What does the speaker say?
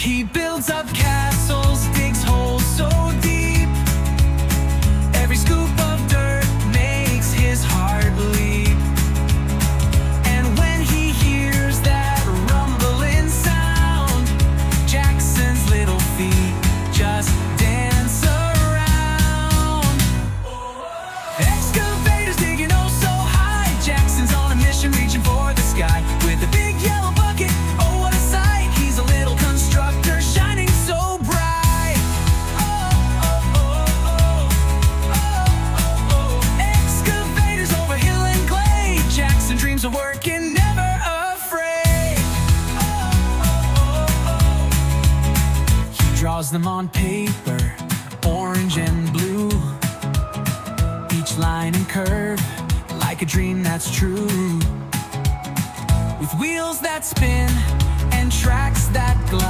He builds up castles, digs holes so deep. Every scoop of dirt makes his heart leap. And when he hears that rumbling sound, Jaxon's little feet just dance around. Excavators digging oh so high. Jaxon's on a mission reaching for the sky. With a big yellow bucket, oh what a sight. He's a little constructor shining so bright. Excavators over hill and clay. Jaxon dreams of working, never afraid. He draws them on paper, orange and blue. Each line and curve, like a dream that's true. With wheels that spin and tracks that glide.